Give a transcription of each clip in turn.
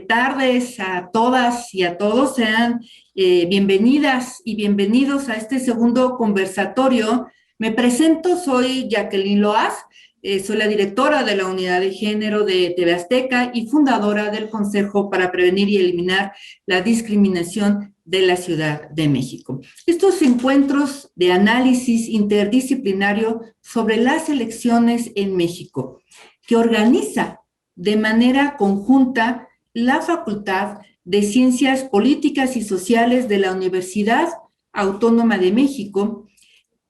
tardes a todas y a todos. Sean bienvenidas y bienvenidos a este segundo conversatorio. Me presento, soy Jacqueline Loaz, soy la directora de la Unidad de Género de TV Azteca y fundadora del Consejo para Prevenir y Eliminar la Discriminación de la Ciudad de México. Estos encuentros de análisis interdisciplinario sobre las elecciones en México, que organiza de manera conjunta la Facultad de Ciencias Políticas y Sociales de la Universidad Autónoma de México,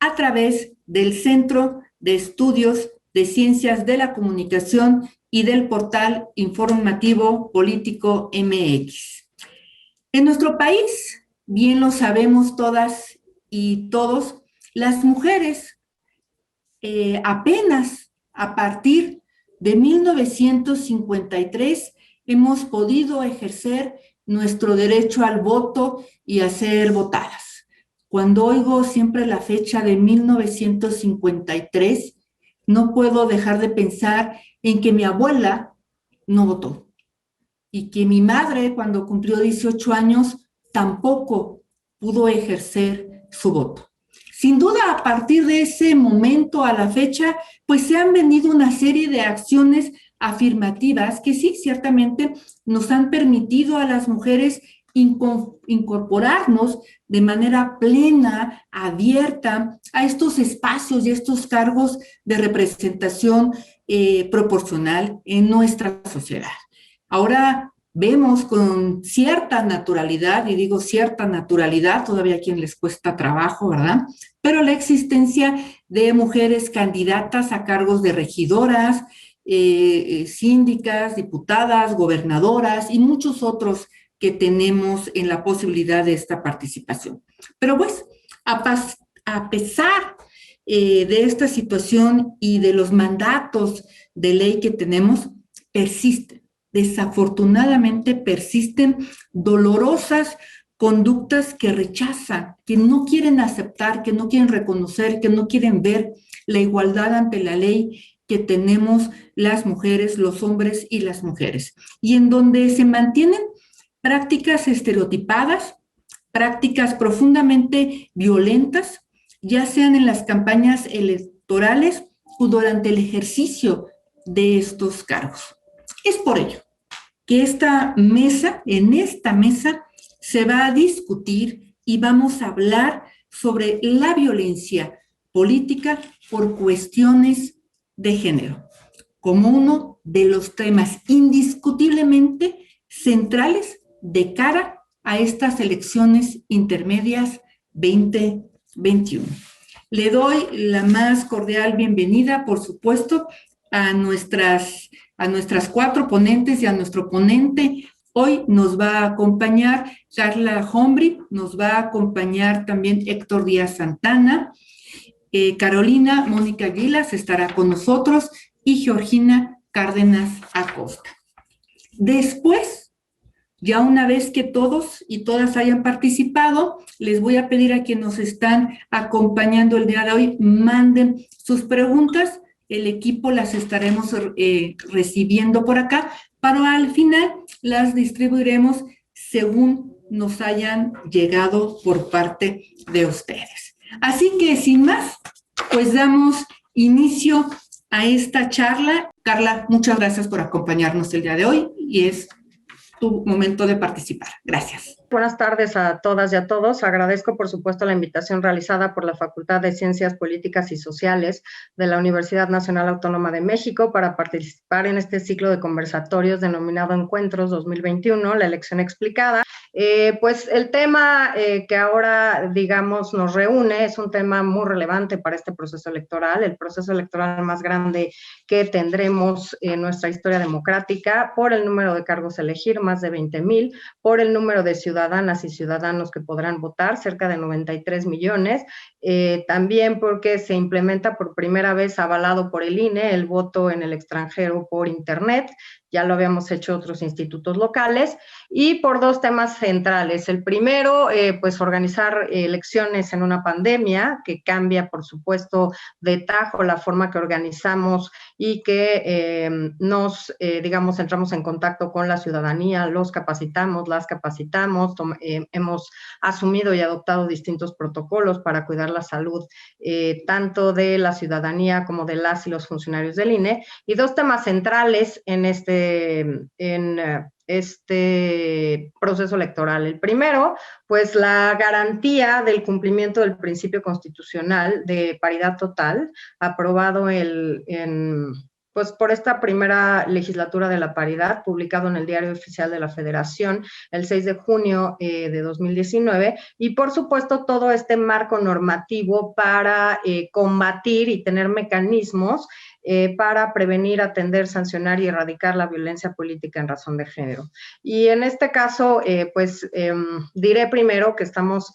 a través del Centro de Estudios de Ciencias de la Comunicación y del portal informativo Político MX. En nuestro país, bien lo sabemos todas y todos, las mujeres apenas a partir de 1953 hemos podido ejercer nuestro derecho al voto y a ser votadas. Cuando oigo siempre la fecha de 1953, no puedo dejar de pensar en que mi abuela no votó y que mi madre, cuando cumplió 18 años, tampoco pudo ejercer su voto. Sin duda, a partir de ese momento a la fecha, pues se han venido una serie de acciones afirmativas que sí, ciertamente nos han permitido a las mujeres incorporarnos de manera plena, abierta a estos espacios y estos cargos de representación proporcional en nuestra sociedad. Ahora vemos con cierta naturalidad, y digo cierta naturalidad, todavía a quien les cuesta trabajo, ¿verdad? Pero la existencia de mujeres candidatas a cargos de regidoras, síndicas, diputadas, gobernadoras y muchos otros que tenemos en la posibilidad de esta participación. Pero pues, a pesar de esta situación y de los mandatos de ley que tenemos, desafortunadamente persisten dolorosas conductas que rechazan, que no quieren aceptar, que no quieren reconocer, que no quieren ver la igualdad ante la ley que tenemos las mujeres, los hombres y las mujeres, y en donde se mantienen prácticas estereotipadas, prácticas profundamente violentas, ya sean en las campañas electorales o durante el ejercicio de estos cargos. Es por ello que en esta mesa se va a discutir y vamos a hablar sobre la violencia política por cuestiones de género, como uno de los temas indiscutiblemente centrales de cara a estas elecciones intermedias 2021. Le doy la más cordial bienvenida, por supuesto, a nuestras cuatro ponentes y a nuestro ponente. Hoy nos va a acompañar Carla Hombri, nos va a acompañar también Héctor Díaz Santana, Carolina Mónica Aguilas estará con nosotros y Georgina Cárdenas Acosta. Después, ya una vez que todos y todas hayan participado, les voy a pedir a quienes nos están acompañando el día de hoy, manden sus preguntas. El equipo las estaremos recibiendo por acá, pero al final las distribuiremos según nos hayan llegado por parte de ustedes. Así que sin más, pues damos inicio a esta charla. Carla, muchas gracias por acompañarnos el día de hoy y es tu momento de participar. Gracias. Buenas tardes a todas y a todos. Agradezco, por supuesto, la invitación realizada por la Facultad de Ciencias Políticas y Sociales de la Universidad Nacional Autónoma de México para participar en este ciclo de conversatorios denominado Encuentros 2021, la elección explicada. Pues el tema que ahora, digamos, nos reúne es un tema muy relevante para este proceso electoral, el proceso electoral más grande que tendremos en nuestra historia democrática, por el número de cargos a elegir, más de 20,000, por el número de ciudadanas y ciudadanos que podrán votar, cerca de 93 millones, también porque se implementa por primera vez, avalado por el INE, el voto en el extranjero por internet. ya lo habíamos hecho otros institutos locales, y por dos temas centrales. El primero, pues organizar elecciones en una pandemia, que cambia, por supuesto, de tajo la forma que organizamos y que digamos, entramos en contacto con la ciudadanía, los capacitamos, las capacitamos, hemos asumido y adoptado distintos protocolos para cuidar la salud tanto de la ciudadanía como de las y los funcionarios del INE, y dos temas centrales en este proceso electoral. El primero, pues la garantía del cumplimiento del principio constitucional de paridad total, aprobado pues por esta primera legislatura de la paridad, publicado en el Diario Oficial de la Federación el 6 de junio de 2019, y por supuesto todo este marco normativo para combatir y tener mecanismos para prevenir, atender, sancionar y erradicar la violencia política en razón de género. Y en este caso, diré primero que estamos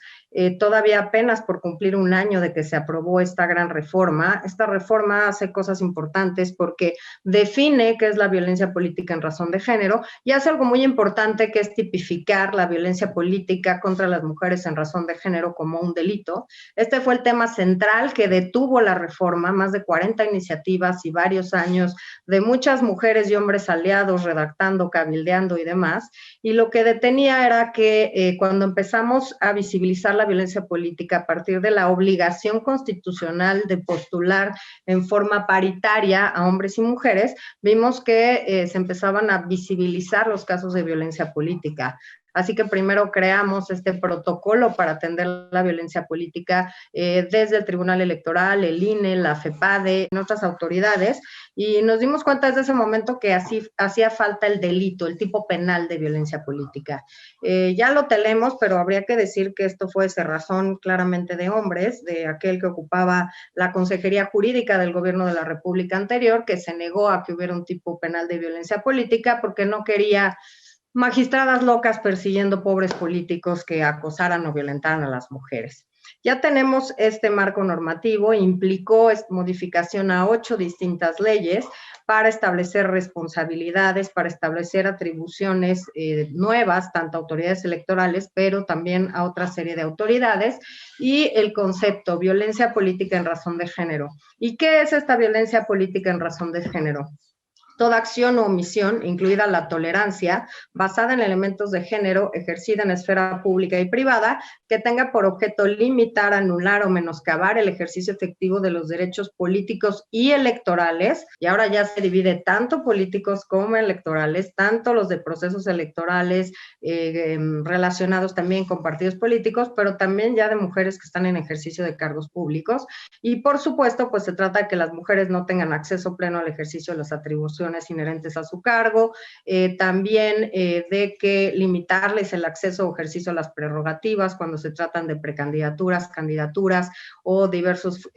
todavía apenas por cumplir un año de que se aprobó esta gran reforma. Esta reforma hace cosas importantes porque define qué es la violencia política en razón de género y hace algo muy importante, que es tipificar la violencia política contra las mujeres en razón de género como un delito. Este fue el tema central que detuvo la reforma, más de 40 iniciativas y varios años de muchas mujeres y hombres aliados redactando, cabildeando y demás, y lo que detenía era que cuando empezamos a visibilizar la violencia política a partir de la obligación constitucional de postular en forma paritaria a hombres y mujeres, vimos que se empezaban a visibilizar los casos de violencia política. Así que primero creamos este protocolo para atender la violencia política desde el Tribunal Electoral, el INE, la FEPADE, otras autoridades, y nos dimos cuenta desde ese momento que así hacía falta el delito, el tipo penal de violencia política. Ya lo tenemos, pero habría que decir que esto fue cerrazón claramente de hombres, de aquel que ocupaba la Consejería Jurídica del Gobierno de la República anterior, que se negó a que hubiera un tipo penal de violencia política porque no quería magistradas locas persiguiendo pobres políticos que acosaran o violentaran a las mujeres. Ya tenemos este marco normativo, implicó modificación a 8 distintas leyes para establecer responsabilidades, para establecer atribuciones nuevas, tanto a autoridades electorales, pero también a otra serie de autoridades, y el concepto violencia política en razón de género. ¿Y qué es esta violencia política en razón de género? Toda acción o omisión, incluida la tolerancia, basada en elementos de género, ejercida en esfera pública y privada, que tenga por objeto limitar, anular o menoscabar el ejercicio efectivo de los derechos políticos y electorales, y ahora ya se divide tanto políticos como electorales, tanto los de procesos electorales relacionados también con partidos políticos, pero también ya de mujeres que están en ejercicio de cargos públicos, y por supuesto, pues se trata de que las mujeres no tengan acceso pleno al ejercicio de las atribuciones inherentes a su cargo, también de que limitarles el acceso o ejercicio a las prerrogativas cuando se tratan de precandidaturas, candidaturas o diversos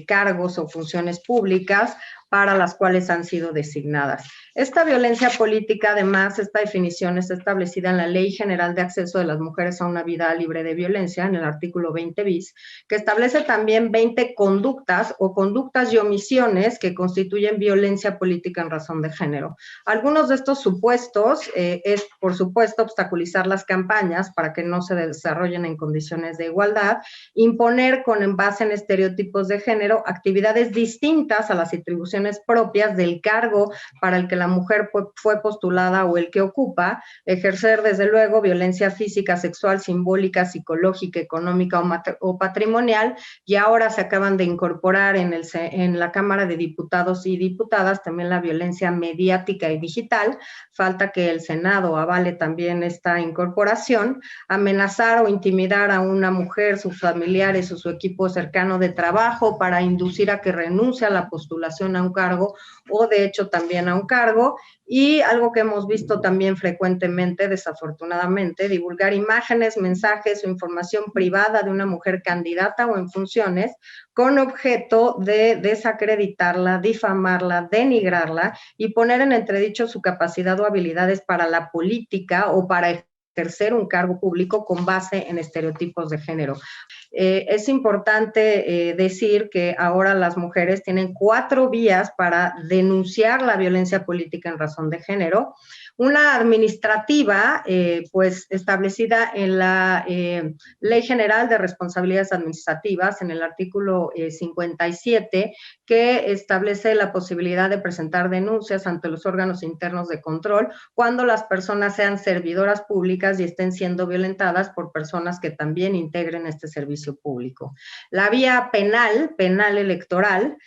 cargos o funciones públicas para las cuales han sido designadas. Esta violencia política, además, esta definición está establecida en la Ley General de Acceso de las Mujeres a una Vida Libre de Violencia, en el artículo 20 bis, que establece también 20 conductas o conductas y omisiones que constituyen violencia política en razón de género. Algunos de estos supuestos es, por supuesto, obstaculizar las campañas para que no se desarrollen en condiciones de igualdad, imponer con base en estereotipos de género actividades distintas a las atribuciones propias del cargo para el que la mujer fue postulada o el que ocupa, ejercer desde luego violencia física, sexual, simbólica, psicológica, económica o patrimonial, y ahora se acaban de incorporar en la Cámara de Diputados y Diputadas también la violencia mediática y digital. Falta que el Senado avale también esta incorporación. Amenazar o intimidar a una mujer, sus familiares o su equipo cercano de trabajo para inducir a que renuncie a la postulación a un cargo o de hecho también a un cargo. Y algo que hemos visto también frecuentemente, desafortunadamente, divulgar imágenes, mensajes o información privada de una mujer candidata o en funciones con objeto de desacreditarla, difamarla, denigrarla y poner en entredicho su capacidad o habilidades para la política o para ejercer un cargo público con base en estereotipos de género. Es importante decir que ahora las mujeres tienen 4 vías para denunciar la violencia política en razón de género. Una administrativa, pues establecida en la Ley General de Responsabilidades Administrativas, en el artículo 57, que establece la posibilidad de presentar denuncias ante los órganos internos de control cuando las personas sean servidoras públicas y estén siendo violentadas por personas que también integren este servicio público. La vía penal electoral,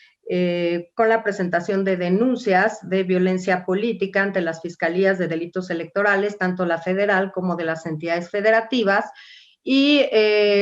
con la presentación de denuncias de violencia política ante las fiscalías de delitos electorales, tanto la federal como de las entidades federativas. Y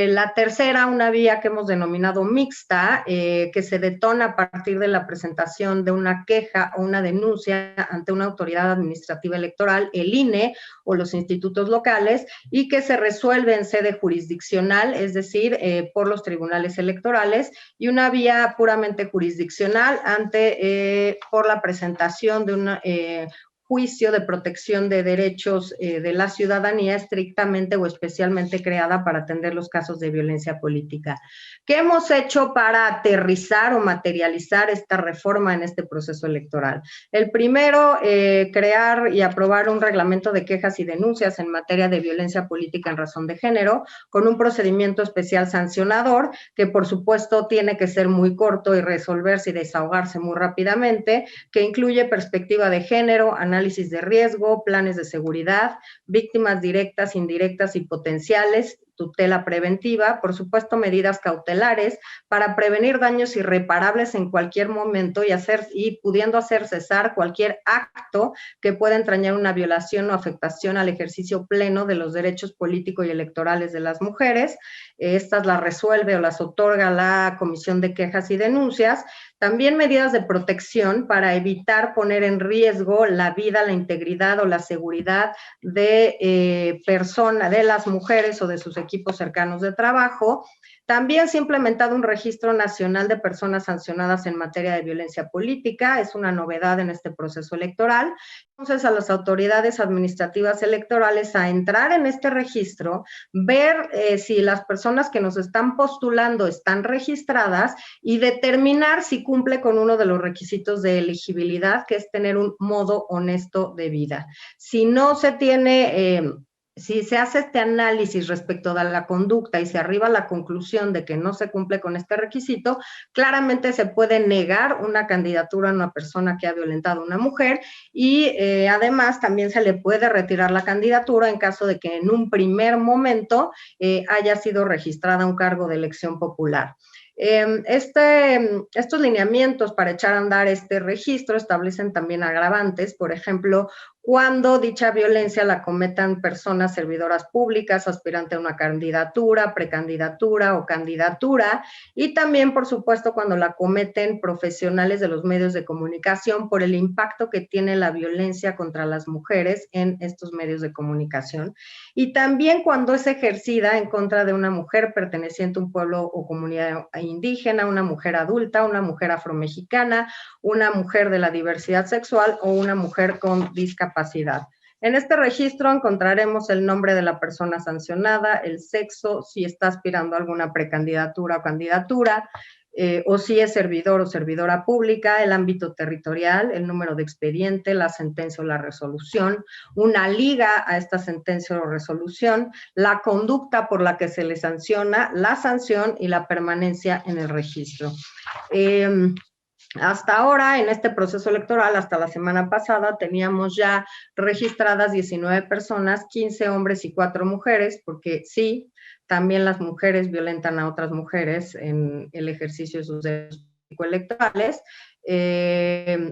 la tercera, una vía que hemos denominado mixta, que se detona a partir de la presentación de una queja o una denuncia ante una autoridad administrativa electoral, el INE o los institutos locales, y que se resuelve en sede jurisdiccional, es decir, por los tribunales electorales, y una vía puramente jurisdiccional por la presentación de una juicio de protección de derechos de la ciudadanía estrictamente o especialmente creada para atender los casos de violencia política. ¿Qué hemos hecho para aterrizar o materializar esta reforma en este proceso electoral? El primero, crear y aprobar un reglamento de quejas y denuncias en materia de violencia política en razón de género, con un procedimiento especial sancionador, que por supuesto tiene que ser muy corto y resolverse y desahogarse muy rápidamente, que incluye perspectiva de género, análisis de riesgo, planes de seguridad, víctimas directas, indirectas y potenciales, tutela preventiva, por supuesto medidas cautelares para prevenir daños irreparables en cualquier momento y pudiendo hacer cesar cualquier acto que pueda entrañar una violación o afectación al ejercicio pleno de los derechos políticos y electorales de las mujeres. Estas las resuelve o las otorga la Comisión de Quejas y Denuncias. También medidas de protección para evitar poner en riesgo la vida, la integridad o la seguridad de de las mujeres o de sus equipos cercanos de trabajo. También se ha implementado un registro nacional de personas sancionadas en materia de violencia política, es una novedad en este proceso electoral. Entonces, a las autoridades administrativas electorales a entrar en este registro, ver si las personas que nos están postulando están registradas y determinar si cumple con uno de los requisitos de elegibilidad, que es tener un modo honesto de vida. Si no se tiene... Si se hace este análisis respecto a la conducta y se arriba a la conclusión de que no se cumple con este requisito, claramente se puede negar una candidatura a una persona que ha violentado a una mujer y además también se le puede retirar la candidatura en caso de que en un primer momento haya sido registrada un cargo de elección popular. Estos lineamientos para echar a andar este registro establecen también agravantes, por ejemplo, cuando dicha violencia la cometan personas servidoras públicas, aspirante a una candidatura, precandidatura o candidatura, y también, por supuesto, cuando la cometen profesionales de los medios de comunicación por el impacto que tiene la violencia contra las mujeres en estos medios de comunicación, y también cuando es ejercida en contra de una mujer perteneciente a un pueblo o comunidad indígena, una mujer adulta, una mujer afromexicana, una mujer de la diversidad sexual o una mujer con discapacidad. En este registro encontraremos el nombre de la persona sancionada, el sexo, si está aspirando a alguna precandidatura o candidatura, o si es servidor o servidora pública, el ámbito territorial, el número de expediente, la sentencia o la resolución, una liga a esta sentencia o resolución, la conducta por la que se le sanciona, la sanción y la permanencia en el registro. Hasta ahora, en este proceso electoral, hasta la semana pasada, teníamos ya registradas 19 personas, 15 hombres y 4 mujeres, porque sí, también las mujeres violentan a otras mujeres en el ejercicio de sus derechos electorales.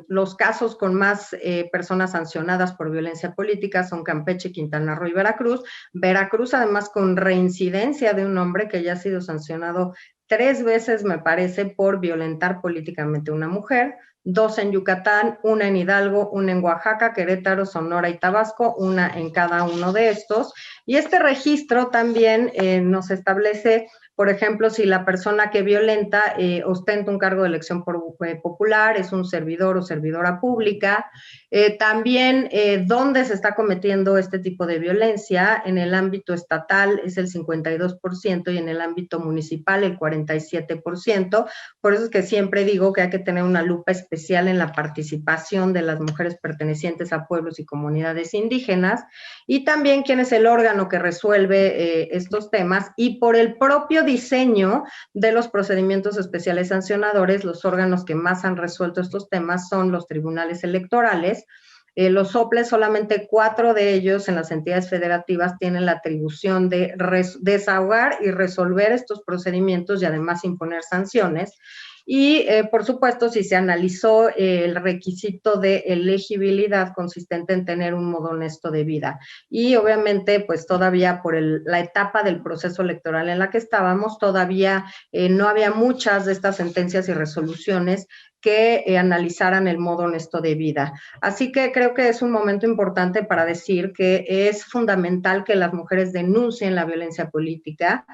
Los casos con más personas sancionadas por violencia política son Campeche, Quintana Roo y Veracruz. Veracruz, además, con reincidencia de un hombre que ya ha sido sancionado 3 veces, me parece, por violentar políticamente a una mujer, 2 en Yucatán, 1 en Hidalgo, 1 en Oaxaca, Querétaro, Sonora y Tabasco, 1 en cada uno de estos. Y este registro también nos establece, por ejemplo, si la persona que violenta ostenta un cargo de elección popular, es un servidor o servidora pública, También, ¿dónde se está cometiendo este tipo de violencia? En el ámbito estatal es el 52% y en el ámbito municipal el 47%. Por eso es que siempre digo que hay que tener una lupa especial en la participación de las mujeres pertenecientes a pueblos y comunidades indígenas, y también quién es el órgano que resuelve estos temas, y por el propio diseño de los procedimientos especiales sancionadores, los órganos que más han resuelto estos temas son los tribunales electorales. Los soples, solamente 4 de ellos en las entidades federativas tienen la atribución de desahogar y resolver estos procedimientos y además imponer sanciones. Y, por supuesto, si se analizó el requisito de elegibilidad consistente en tener un modo honesto de vida. Y, obviamente, pues todavía por la etapa del proceso electoral en la que estábamos, todavía no había muchas de estas sentencias y resoluciones que analizaran el modo honesto de vida. Así que creo que es un momento importante para decir que es fundamental que las mujeres denuncien la violencia política.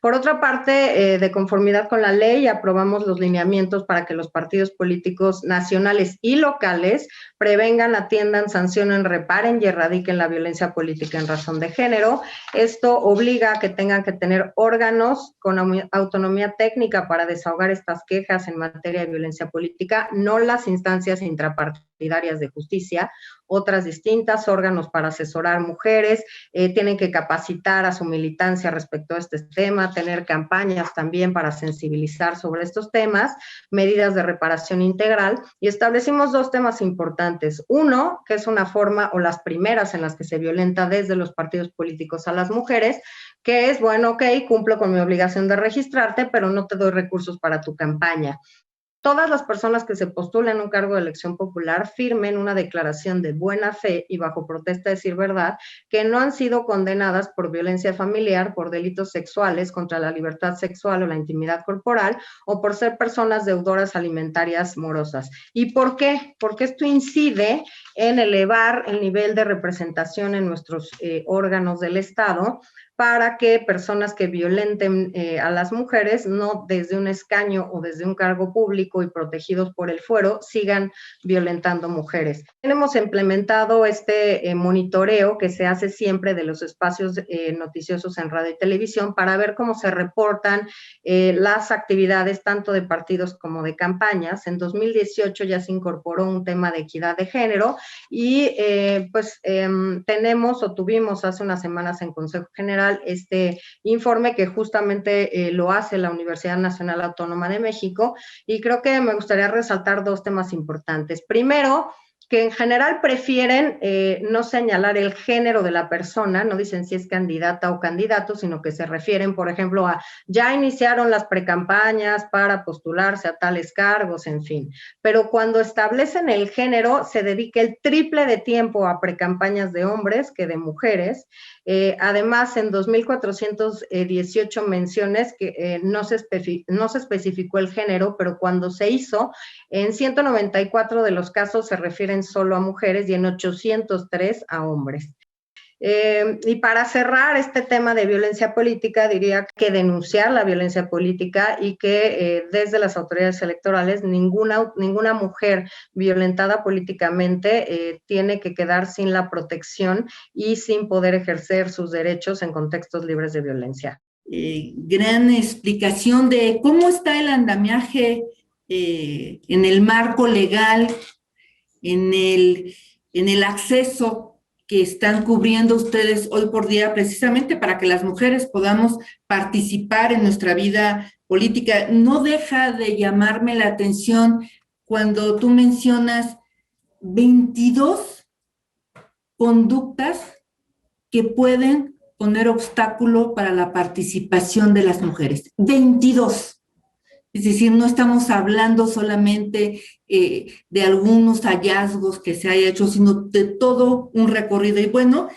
Por otra parte, de conformidad con la ley, aprobamos los lineamientos para que los partidos políticos nacionales y locales prevengan, atiendan, sancionen, reparen y erradiquen la violencia política en razón de género. Esto obliga a que tengan que tener órganos con autonomía técnica para desahogar estas quejas en materia de violencia política, no las instancias intrapartidarias de justicia, otras distintas, órganos para asesorar mujeres, tienen que capacitar a su militancia respecto a este tema, tener campañas también para sensibilizar sobre estos temas, medidas de reparación integral, y establecimos 2 temas importantes. Uno, que es una forma o las primeras en las que se violenta desde los partidos políticos a las mujeres, que es, bueno, ok, cumplo con mi obligación de registrarte, pero no te doy recursos para tu campaña. Todas las personas que se postulen a un cargo de elección popular firmen una declaración de buena fe y bajo protesta de decir verdad que no han sido condenadas por violencia familiar, por delitos sexuales contra la libertad sexual o la intimidad corporal, o por ser personas deudoras alimentarias morosas. ¿Y por qué? Porque esto incide en elevar el nivel de representación en nuestros órganos del Estado, para que personas que violenten a las mujeres, no desde un escaño o desde un cargo público y protegidos por el fuero, sigan violentando mujeres. Hemos implementado este monitoreo que se hace siempre de los espacios noticiosos en radio y televisión para ver cómo se reportan las actividades tanto de partidos como de campañas. En 2018 ya se incorporó un tema de equidad de género y tenemos o tuvimos hace unas semanas en Consejo General este informe que justamente lo hace la Universidad Nacional Autónoma de México, y creo que me gustaría resaltar 2 temas importantes. Primero, que en general prefieren no señalar el género de la persona, no dicen si es candidata o candidato, sino que se refieren, por ejemplo, a ya iniciaron las precampañas para postularse a tales cargos, en fin. Pero cuando establecen el género, se dedica el triple de tiempo a precampañas de hombres que de mujeres. Además, en 2.418 menciones que no se especificó el género, pero cuando se hizo, en 194 de los casos se refieren solo a mujeres y en 803 a hombres. Y para cerrar este tema de violencia política, diría que denunciar la violencia política y que desde las autoridades electorales ninguna mujer violentada políticamente tiene que quedar sin la protección y sin poder ejercer sus derechos en contextos libres de violencia. Gran explicación de cómo está el andamiaje en el marco legal, en el acceso que están cubriendo ustedes hoy por día, precisamente para que las mujeres podamos participar en nuestra vida política. No deja de llamarme la atención cuando tú mencionas 22 conductas que pueden poner obstáculo para la participación de las mujeres. 22. Es decir, no estamos hablando solamente de algunos hallazgos que se haya hecho, sino de todo un recorrido. Y bueno,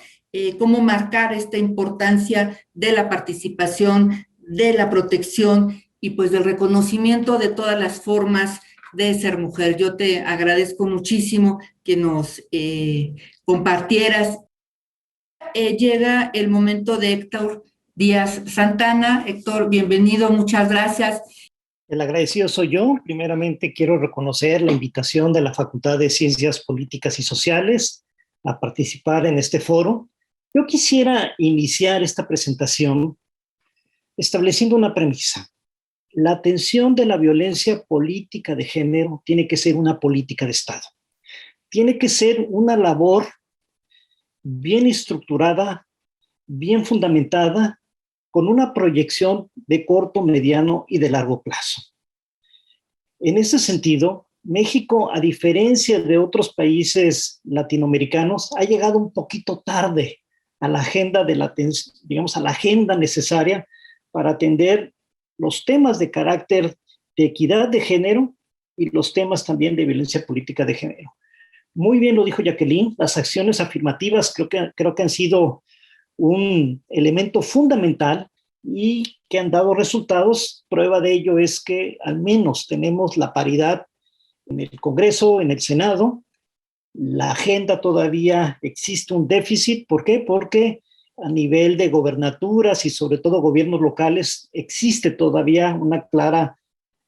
cómo marcar esta importancia de la participación, de la protección y pues del reconocimiento de todas las formas de ser mujer. Yo te agradezco muchísimo que nos compartieras. Llega el momento de Héctor Díaz Santana. Héctor, bienvenido, muchas gracias. El agradecido soy yo. Primeramente quiero reconocer la invitación de la Facultad de Ciencias Políticas y Sociales a participar en este foro. Yo quisiera iniciar esta presentación estableciendo una premisa. La atención de la violencia política de género tiene que ser una política de Estado. Tiene que ser una labor bien estructurada, bien fundamentada, con una proyección de corto, mediano y de largo plazo. En ese sentido, México, a diferencia de otros países latinoamericanos, ha llegado un poquito tarde a la agenda digamos, a la agenda necesaria para atender los temas de carácter de equidad de género y los temas también de violencia política de género. Muy bien lo dijo Jacqueline, las acciones afirmativas creo que han sido un elemento fundamental y que han dado resultados. Prueba de ello es que al menos tenemos la paridad en el Congreso, en el Senado. La agenda todavía existe un déficit. ¿Por qué? Porque a nivel de gobernaturas y sobre todo gobiernos locales existe todavía una clara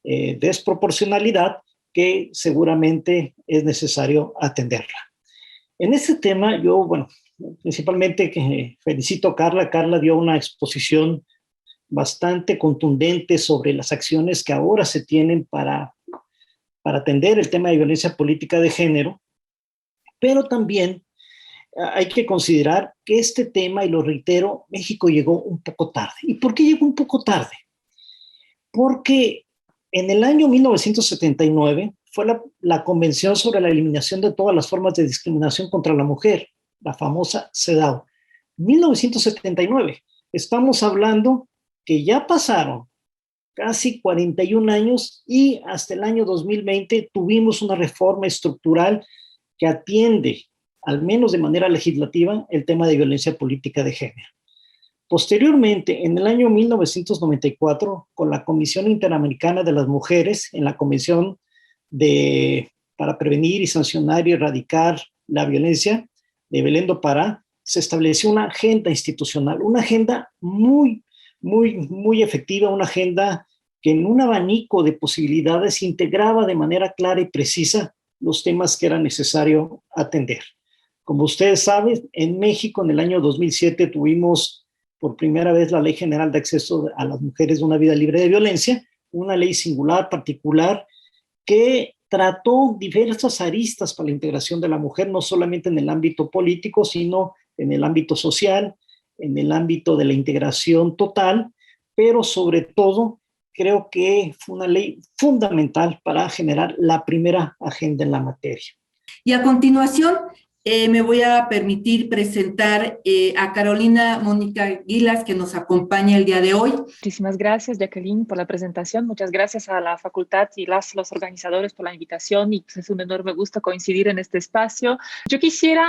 desproporcionalidad que seguramente es necesario atenderla. En este tema yo, principalmente felicito a Carla. Carla dio una exposición bastante contundente sobre las acciones que ahora se tienen para atender el tema de violencia política de género, pero también hay que considerar que este tema, y lo reitero, México llegó un poco tarde. ¿Y por qué llegó un poco tarde? Porque en el año 1979 fue la Convención sobre la Eliminación de todas las formas de discriminación contra la mujer, la famosa CEDAW. 1979. Estamos hablando que ya pasaron casi 41 años y hasta el año 2020 tuvimos una reforma estructural que atiende, al menos de manera legislativa, el tema de violencia política de género. Posteriormente, en el año 1994, con la Comisión Interamericana de las Mujeres, en la Convención para prevenir y sancionar y erradicar la violencia de Belén do Pará, se estableció una agenda institucional, una agenda muy efectiva, una agenda que en un abanico de posibilidades integraba de manera clara y precisa los temas que era necesario atender. Como ustedes saben, en México en el año 2007 tuvimos por primera vez la Ley General de Acceso a las Mujeres de una Vida Libre de Violencia, una ley singular, particular, que trató diversas aristas para la integración de la mujer, no solamente en el ámbito político, sino en el ámbito social, en el ámbito de la integración total, pero sobre todo creo que fue una ley fundamental para generar la primera agenda en la materia. Y a continuación me voy a permitir presentar a Carolina Mónica Gilas, que nos acompaña el día de hoy. Muchísimas gracias, Jacqueline, por la presentación. Muchas gracias a la facultad y los organizadores por la invitación, y pues, es un enorme gusto coincidir en este espacio. Yo quisiera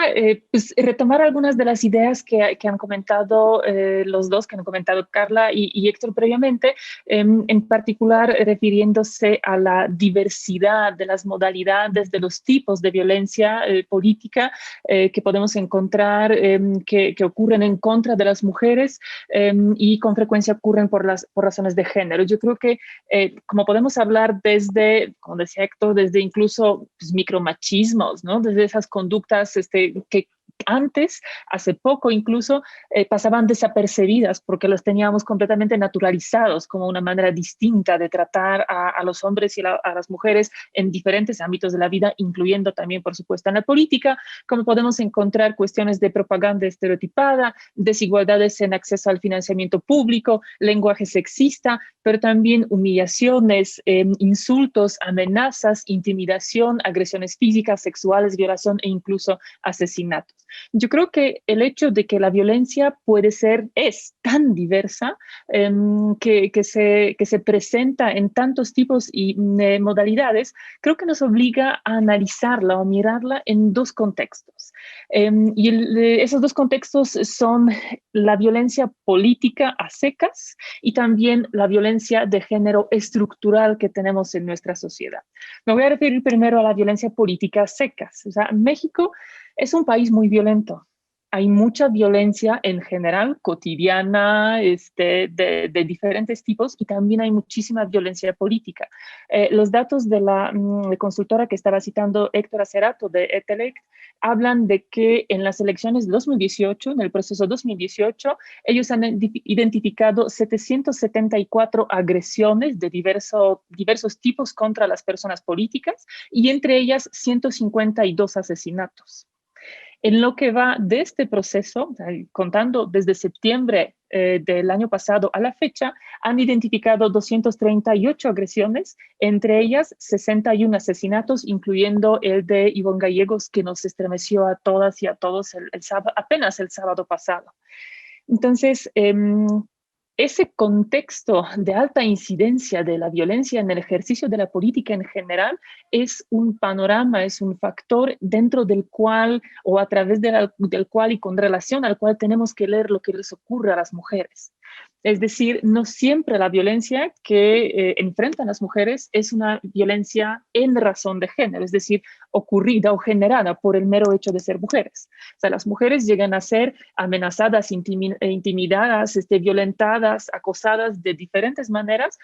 retomar algunas de las ideas que han comentado los dos, que han comentado Carla y Héctor previamente, en particular refiriéndose a la diversidad de las modalidades, de los tipos de violencia política que podemos encontrar, que ocurren en contra de las mujeres y con frecuencia ocurren por razones de género. Yo creo que como podemos hablar desde, como decía Héctor, desde incluso pues, micromachismos, ¿no? Desde esas conductas que antes, hace poco incluso, pasaban desapercibidas porque los teníamos completamente naturalizados como una manera distinta de tratar a los hombres y a las mujeres en diferentes ámbitos de la vida, incluyendo también, por supuesto, en la política, como podemos encontrar cuestiones de propaganda estereotipada, desigualdades en acceso al financiamiento público, lenguaje sexista, pero también humillaciones, insultos, amenazas, intimidación, agresiones físicas, sexuales, violación e incluso asesinatos. Yo creo que el hecho de que la violencia es tan diversa, que se presenta en tantos tipos y modalidades, creo que nos obliga a analizarla o mirarla en dos contextos. Esos dos contextos son la violencia política a secas y también la violencia de género estructural que tenemos en nuestra sociedad. Me voy a referir primero a la violencia política a secas. O sea, México es un país muy violento. hay mucha violencia en general, cotidiana, de diferentes tipos, y también hay muchísima violencia política. Los datos de la consultora que estaba citando Héctor Acerato de ETELEC hablan de que en las elecciones de 2018, en el proceso 2018, ellos han identificado 774 agresiones de diversos tipos contra las personas políticas, y entre ellas 152 asesinatos. En lo que va de este proceso, contando desde septiembre del año pasado a la fecha, han identificado 238 agresiones, entre ellas 61 asesinatos, incluyendo el de Ivonne Gallegos, que nos estremeció a todas y a todos apenas el sábado pasado. Entonces, ese contexto de alta incidencia de la violencia en el ejercicio de la política en general es un panorama, es un factor dentro del cual o a través del cual y con relación al cual tenemos que leer lo que les ocurre a las mujeres. Es decir, no siempre la violencia que enfrentan las mujeres es una violencia en razón de género, es decir, ocurrida o generada por el mero hecho de ser mujeres. O sea, las mujeres llegan a ser amenazadas, intimidadas, violentadas, acosadas de diferentes maneras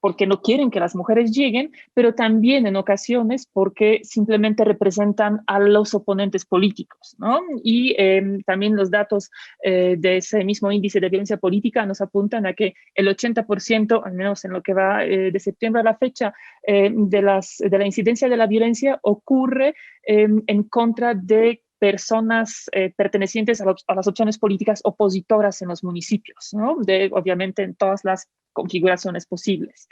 porque no quieren que las mujeres lleguen, pero también en ocasiones porque simplemente representan a los oponentes políticos, ¿no? Y también los datos de ese mismo índice de violencia política nos apuntan a que el 80%, al menos en lo que va de septiembre a la fecha, de la incidencia de la violencia ocurre en contra de personas pertenecientes a las opciones políticas opositoras en los municipios, ¿no? Obviamente en todas las configuraciones posibles.